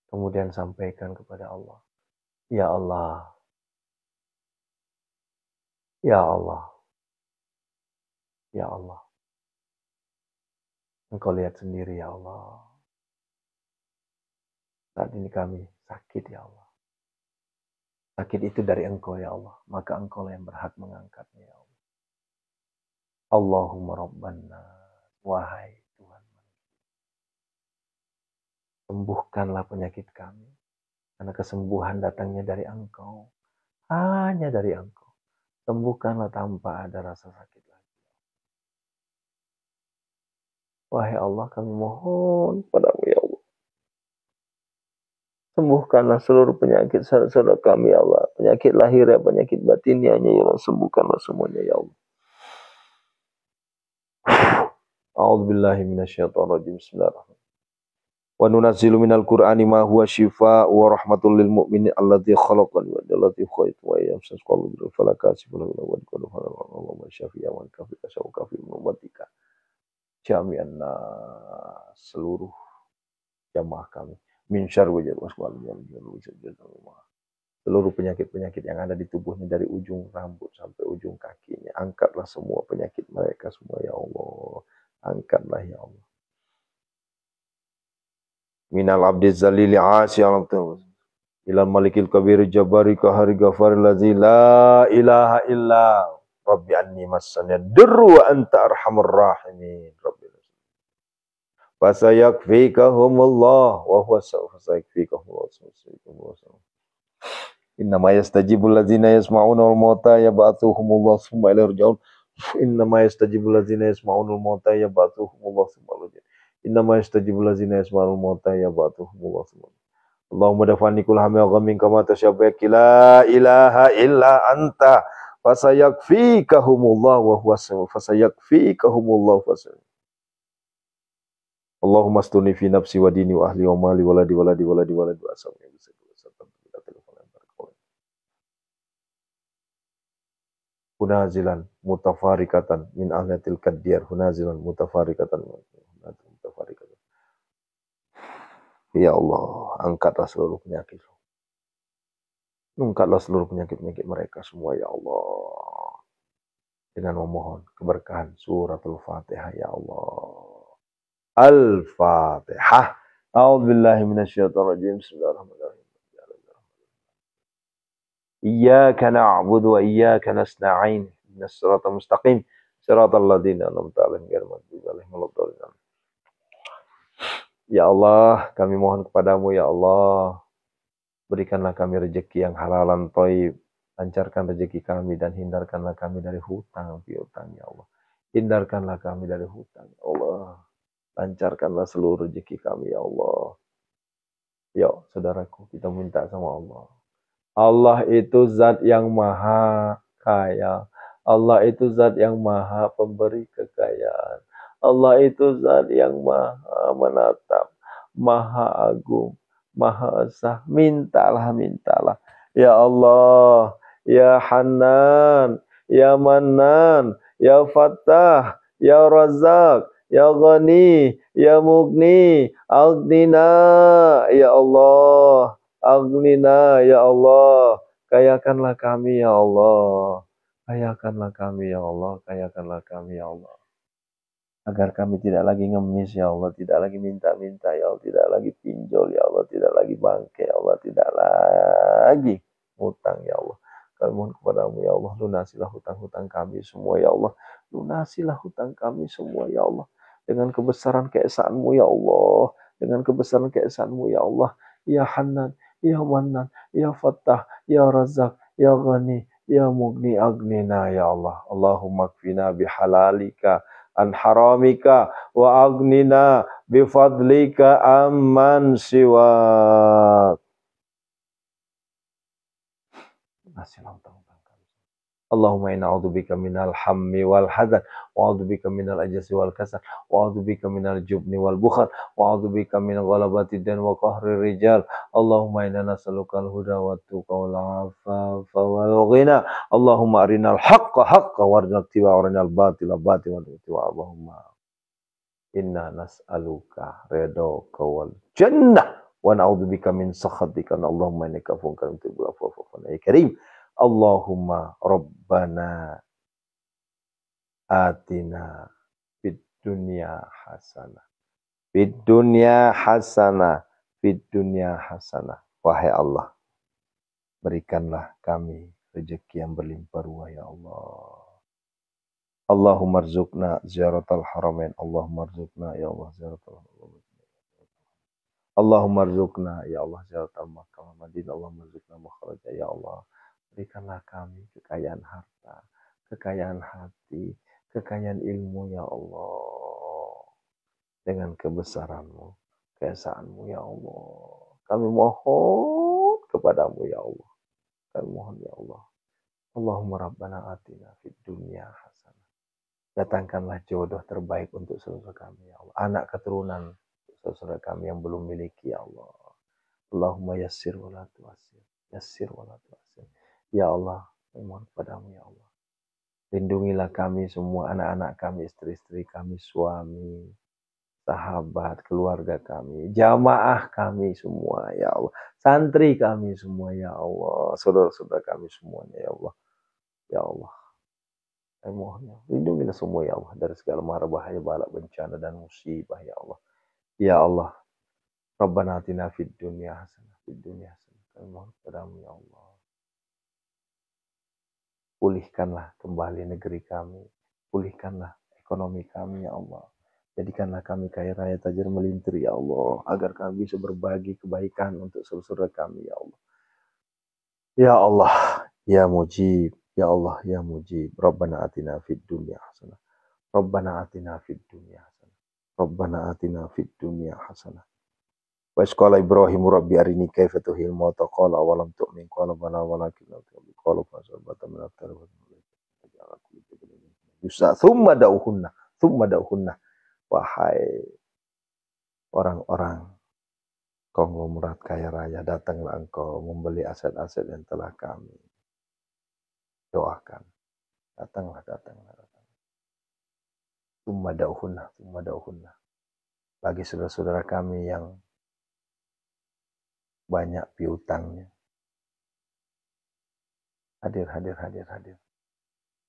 Kemudian sampaikan kepada Allah, ya Allah, ya Allah, ya Allah. Engkau lihat sendiri ya Allah. Saat ini kami sakit ya Allah. Sakit itu dari Engkau ya Allah, maka Engkau yang berhak mengangkatnya ya Allah. Allahumma Rabbana, wahai Tuhan, sembuhkanlah penyakit kami, karena kesembuhan datangnya dari Engkau, hanya dari Engkau. Sembuhkanlah tanpa ada rasa sakit lagi. Wahai Allah, kami mohon padamu ya Allah, sembuhkanlah seluruh penyakit saudara kami ya Allah. Penyakit lahirnya, penyakit batinnya ya Allah. Sembuhkanlah semuanya ya Allah. A'udzubillahi minasyaitonirrajim. Bismillahirrahmanirrahim. Wa nunazzilu minal Qur'ani ma huwa shifaa'un wa rahmatul lil mu'minin alladzi khalaqani wa alladzi khaytu wa yamsas qalbi bil falakasi wa wa wa syafi'a wa kafika syauka fi mubatika. Jami'an seluruh jamaah kami. Min syarri wajal waswal seluruh penyakit-penyakit yang ada di tubuhnya dari ujung rambut sampai ujung kakinya. Angkatlah semua penyakit mereka semua ya Allah. Angkatlah ya Allah. Minal abdi zalili asi ilal malikil kabir jabari kahari ghafari ladzi la ilaha illa rabbi anni massani durru wa anta arhamur rahimin rabbi fasayakfikahumullah wa huwa fasayakfikahumullah. Innama yastajibul ladzina yasma'una wal mauta yab'atsuhumullah tsumma ilaihi yurja'un. Innama yastajibul ladzina yasma'una wal mauta yab'atsuhumullah tsumma ilaihi yurja'un. Innama yastajibul ladzina yasma'una wal mauta yab'atsuhumullah tsumma. Allahumma dafani kul hamil ghamin kama tasyabbaki la ilaha illa anta fasayakfikahumullah wa huwa fasayakfikahumullah fasayakfikahumullah. Allahumma astuni fi nafsi wa dini wa ahli wa mali waladi waladi waladi waladi wa asami bisa hunazilan mutafarikatan min ahlatil kaddiyar hunazilan mutafarikatan mutafarikatan. Ya Allah, angkatlah seluruh penyakit. Angkatlah seluruh penyakit-penyakit mereka semua ya Allah. Dengan memohon keberkahan suratul Fatihah ya Allah. Al-Fatihah. A'udzubillahi minasyaitonir rajim. Bismillahirrahmanirrahim. Iyyaka na'budu wa iyyaka nasta'in. Ihdinas siratal mustaqim. Siratal ladzina an'amta 'alaihim ghairil maghdubi 'alaihim waladdallin. Ya Allah, kami mohon kepadamu ya Allah. Berikanlah kami rezeki yang halalan thayyib. Lancarkan rezeki kami dan hindarkanlah kami dari hutang piutang ya Allah. Hindarkanlah kami dari hutang ya Allah. Lancarkanlah seluruh rezeki kami ya Allah. Ya saudaraku, kita minta sama Allah. Allah itu zat yang maha kaya. Allah itu zat yang maha pemberi kekayaan. Allah itu zat yang maha menatap, maha agung, maha esa. Mintalah, mintalah. Ya Allah, ya Hanan, ya Manan, ya Fattah, ya Razak, ya Ghani, ya Mugni, Aghnina, ya Allah, Aghnina, ya Allah, kayakanlah kami, ya Allah, kayakanlah kami, ya Allah, kayakanlah kami, ya Allah, agar kami tidak lagi ngemis, ya Allah, tidak lagi minta-minta, ya Allah, tidak lagi pinjol, ya Allah, tidak lagi bangke, ya Allah, tidak lagi hutang, ya Allah. Kami mohon kepadamu, ya Allah, lunasilah hutang-hutang kami semua, ya Allah, lunasilah hutang kami semua, ya Allah. Dengan kebesaran keesaanmu ya Allah, dengan kebesaran keesaanmu ya Allah, ya Hanan, ya Manan, ya Fattah, ya Razak, ya Ghani, ya Mugni Aghnina ya Allah. Allahumma kfina bihalalika an haramika wa aghnina bifadlika amman siwak. Nasilah hutang-hutang. Allahumma inna a'udzubika minal hammi wal hazan wa a'udzubika minal ajzi wal kasal wa a'udzubika minal jubni wal bukhal wa a'udzubika min ghalabati dan wa qahri rijal. Allahumma inna nas'alukal huda wat tuqa wal afafa wal ghina. Allahumma arinal haqqa haqqan warzuqna ittiba'a wa arinal batila batilan warzuqna ittiba'a. Allahumma inna nas'aluka ridhaka wal jannah wa na'udzubika min sakhatika. Allahumma innaka afuwwun karim tuhibbul afwa fa'fu 'anna ya karim. Allahumma Rabbana atina fid dunya hasanah. Fid dunya hasanah. Fid dunya hasanah. Wahai Allah, berikanlah kami rezeki yang berlimpah ruah ya Allah. Allahumma rzuqna ziyaratal haramain. Allahumma rzuqna ya Allah ziyaratal haramain. Allahumma rzuqna ya Allah ziyaratal Makkah Madinah. Allahumma rzuqna makhraja ya Allah. Berikanlah kami kekayaan harta, kekayaan hati, kekayaan ilmu ya Allah. Dengan kebesaranmu, keesaanmu ya Allah. Kami mohon kepadamu ya Allah. Kami mohon ya Allah. Allahumma Rabbana atina fid dunya hasanah. Datangkanlah jodoh terbaik untuk saudara kami ya Allah. Anak keturunan saudara kami yang belum miliki ya Allah. Allahumma yassir wa la tu'assir. Yassir wa la tu'assir. Ya Allah, mohon kepadamu ya Allah. Lindungilah kami semua, anak-anak kami, istri-istri kami, suami, sahabat, keluarga kami, jamaah kami semua ya Allah. Santri kami semua ya Allah. Saudara-saudara kami semuanya ya Allah. Ya Allah. Saya mohon ya, lindungilah semua ya Allah dari segala mara bahaya, bala, bencana dan musibah ya Allah. Ya Allah. Rabbana atina fid dunya hasanah, fid dunya hasanah. Mohon kepadamu ya Allah. Pulihkanlah kembali negeri kami. Pulihkanlah ekonomi kami ya Allah. Jadikanlah kami kaya raya tajir melintir ya Allah. Agar kami bisa berbagi kebaikan untuk saudara kami ya Allah. Ya Allah, ya Mujib. Ya Allah, ya Mujib. Rabbana atina fid dunya hasanah. Rabbana atina fid dunya hasanah. Rabbana atina fid dunya hasanah. Wa isqala Ibrahim rabbi arini kaifa tuhil mauta qala awalam tu'min qala bala walakin la tu'min qala fa sabata min aktar wa yusa thumma da'uhunna wahai orang-orang konglomerat kaya raya, datanglah engkau membeli aset-aset yang telah kami doakan. Datanglah. Thumma da'uhunna bagi saudara-saudara kami yang banyak piutangnya. Hadir.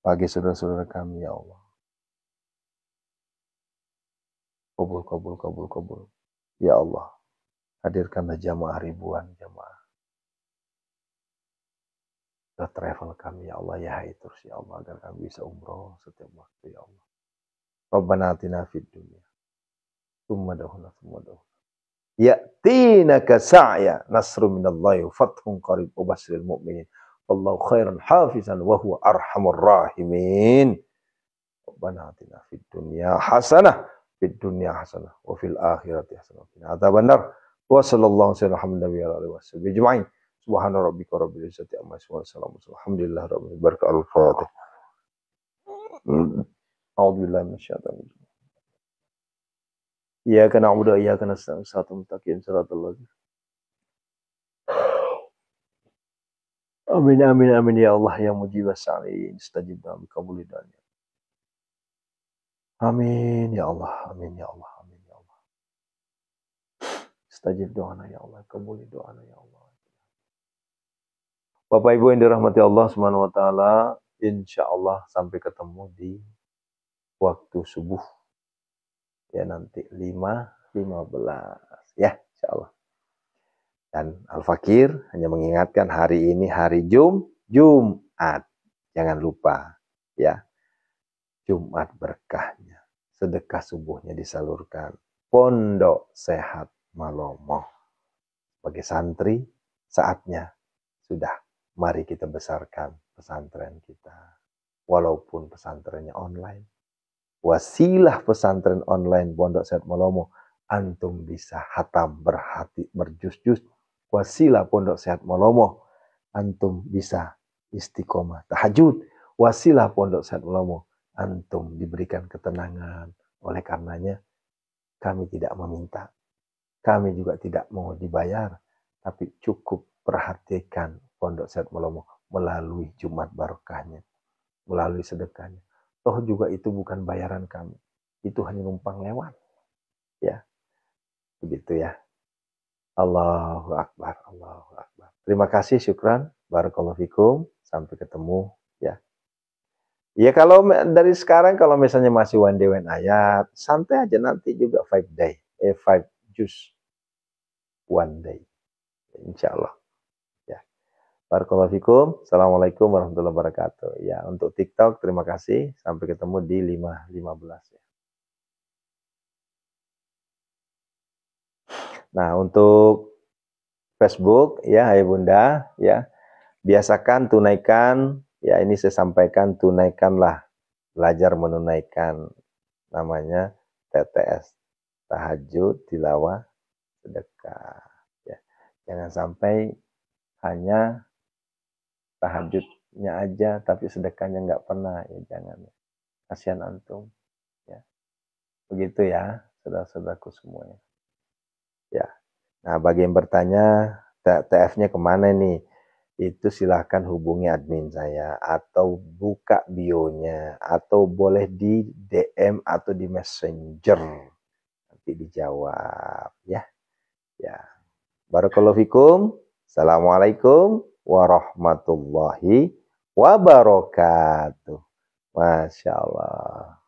Bagi saudara-saudara kami ya Allah. Kabul. Ya Allah, hadirkanlah jamaah ribuan jamaah. Travel kami ya Allah, ya hai terus ya Allah, agar kami bisa umroh setiap waktu ya Allah. Rabbana atina fid dunya. Tsumma da'uhunna. Ya'tinaka sa'ya nasru minallahi wa fathun qarib wa basyiril mu'minin. Wallahu khairan hafizan wa huwa arhamur rahimin. Rabbana atina fid dunya hasanah wa fil akhirati hasanah wa qina adzabannar. Wa sallallahu alaihi wa sallam. Subhana rabbika rabbil izzati amma yasifun wa salamun alhamdulillahi rabbil alamin. Barakal Fatih. A'udzubillahi minasyaitonir rajim. Iyyaka na'budu wa iyyaka nasta'in. Shiratal mustaqim shiratal ladzina. Amin ya Allah ya mujibas sa'in. Istajib dalam kabulid doa. Amin ya Allah. Istajib doana ya Allah, kabulid doana ya Allah. Bapak Ibu yang dirahmati Allah Subhanahu wa taala, insyaallah sampai ketemu di waktu subuh. Ya nanti 5.15 ya insyaallah. Dan Al-Fakir hanya mengingatkan hari ini hari Jumat. Jangan lupa ya. Jumat berkahnya. Sedekah subuhnya disalurkan. Pondok Sehat Malomo. Sebagai santri saatnya sudah. Mari kita besarkan pesantren kita. Walaupun pesantrennya online. Wasilah pesantren online Pondok Sehat Malomo. Antum bisa hatam berhati berjus-jus. Wasilah Pondok Sehat Malomo. Antum bisa istiqomah tahajud. Wasilah Pondok Sehat Malomo. Antum diberikan ketenangan. Oleh karenanya kami tidak meminta. Kami juga tidak mau dibayar. Tapi cukup perhatikan Pondok Sehat Malomo melalui Jumat barokahnya, melalui sedekahnya. Toh juga itu bukan bayaran kami, itu hanya numpang lewat, ya, begitu ya. Allahu Akbar. Terima kasih, syukran, barakallahu fikum, sampai ketemu, ya. Ya kalau dari sekarang kalau misalnya masih one day one ayat, santai aja nanti juga 5 juz one day, insya Allah. Barakallahu fikum. Assalamualaikum warahmatullahi wabarakatuh. Ya, untuk TikTok terima kasih. Sampai ketemu di 5.15 ya. Nah, untuk Facebook ya, hai Bunda ya. Biasakan tunaikan ya, ini saya sampaikan tunaikanlah. Belajar menunaikan namanya TTS. Tahajud, tilawah, sedekah ya. Jangan sampai hanya tahajudnya aja tapi sedekahnya nggak pernah, ya jangan, kasihan antum ya. Begitu ya saudara-saudaraku semuanya ya. Nah, bagi yang bertanya TF-nya kemana nih, itu silahkan hubungi admin saya atau buka bionya atau boleh di DM atau di Messenger, nanti dijawab ya. Barakallahu fikum. Assalamualaikum warahmatullahi wabarakatuh. Masya Allah.